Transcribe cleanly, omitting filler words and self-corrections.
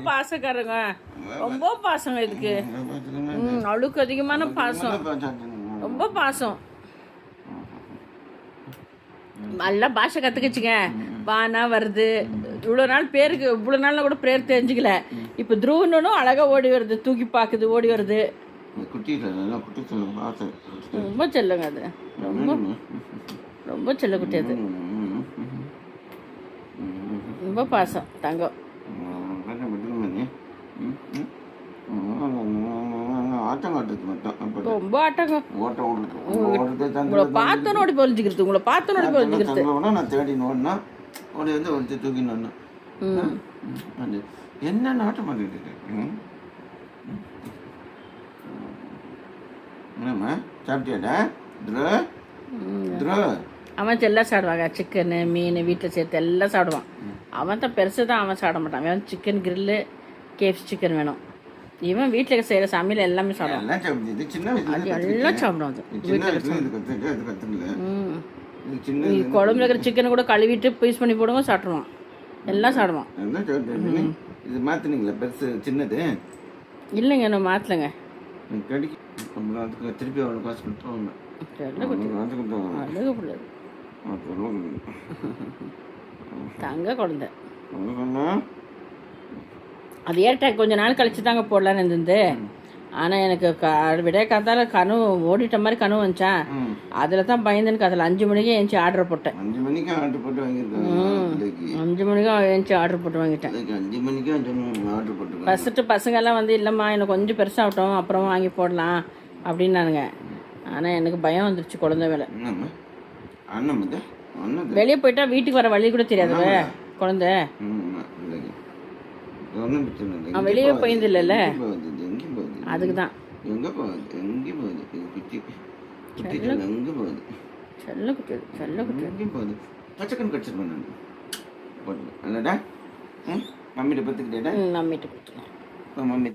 பாசக்காரங்க, ரொம்ப பாசங்க இதுக்கு. அழுக்கு அதிகமான பாசம், ரொம்ப பாசம். நல்லா பாஷை கற்றுக்கிச்சுங்க. வானா வருது. இவ்வளோ நாள் பேருக்கு இவ்வளோ நாள் கூட பேர் தெரிஞ்சுக்கல. இப்போ துருவனும் அழகாக ஓடி வருது, தூக்கி பார்க்குது, ஓடி வருது. ரொம்ப செல்லுங்க அது, ரொம்ப ரொம்ப செல்ல குட்டி அது. ரொம்ப பாசம் தங்கம். ரொம்ப ஆட்டங்க. உங்களை பார்த்தோன்னு ஓடி பொழிஞ்சுக்கிறது, உங்களை பார்த்தோன்னு ஓடி பொழிஞ்சுக்கிறது. நான் தேடி நோடினா உடனே வந்து ஒருத்தர் தூக்கி நோடணும். என்ன நாட்டம் பண்ணிட்டு இருக்கேன். என்னம்மா சாப்பிட்டியாடா? அவன் எல்லாம் சாப்பிடுவாங்க. சிக்கனு, மீன் வீட்டில் சேர்த்து எல்லாம் சாப்பிடுவான். அவன் தான் பெருசு தான், அவன் சாப்பிட மாட்டான். அவன் சிக்கன் கிரில்லு, கேஎஃப்சி சிக்கன் வேணும். இவன் வீட்டில் செய்கிற சமையல் எல்லாமே சாப்பிடுவான். எல்லாம் சாப்பிடுவான் அது. குழம்புல இருக்கிற சிக்கனை கூட கழுவிட்டு பீஸ் பண்ணி போடுவோம், சாப்பிடுவான். எல்லாம் சாப்பிடுவான். இது மாற்றினீங்களா பெருசு சின்னது? இல்லைங்க, நான் மாற்றலைங்க. திருப்பி அவ்வளோ காசு கொடுத்துருவாங்க. தங்க குழந்தை அது ஏர்டேக் கொஞ்ச நாள் கழிச்சு தாங்க போடலான்னு இருந்தது. ஆனால் எனக்கு விட காத்தால கனவு ஓடிட்ட மாதிரி கனவு வந்துச்சான். அதில் தான் பயந்துன்னு அதில் 5 மணிக்கே எழுந்துச்சி ஆர்டர் போட்டேன். 5 மணிக்கு ஆர்டர் போட்டு வாங்கியிருக்கேன். 5 மணிக்கும் எழுந்துச்சி ஆர்டர் போட்டு வாங்கிட்டேன். 5 மணிக்கு ஆர்டர் போட்டு ஃபஸ்ட்டு பசங்கள்லாம் வந்து இல்லைம்மா எனக்கு கொஞ்சம் பெருசாகட்டும் அப்புறம் வாங்கி போடலாம் அப்படின்னானுங்க. ஆனால் எனக்கு பயம் வந்துருச்சு குழந்தை வேலை. வெளியே போயிட்டா வீட்டுக்கு வர வழி கூட தெரியாது குழந்தை. அவன் வெளியே போயிருந்த இல்லைல்ல, அதுக்கு தான். செல்ல குட்டி, செல்ல குட்டி. மம்மிட்ட பத்துக்கிட்டேடா. மம்மிட்ட கொடுத்துருவேன். மம்மி